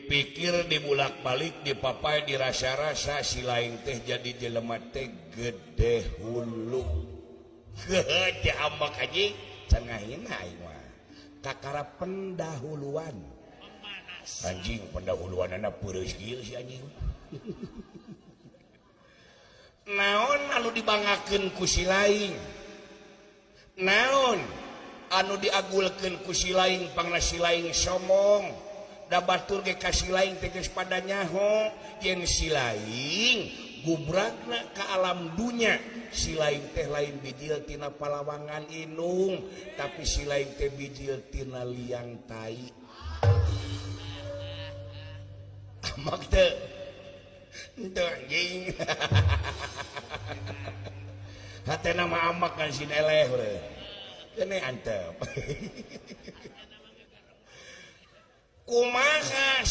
dipikir dibulak-balik dipapai dirasa-rasa si lain teh jadi jelema teh gede hulu gede ambak anjing cengahin aing mah kakara pendahuluan anjing pendahuluan anak peureuh kieu si anjing naon anu dibangakeun ku si lain naon anu diagulkeun ku si lain pangna si lain somong da batur ge kasih lain tegas pada nyaho yang si lain gubrakna ke alam dunya si lain teh lain bijil tina palawangan inung tapi si lain teh bijil tina liang tai amak teh ente anjing hate nama amak kan si neleh urang kene antep kumaha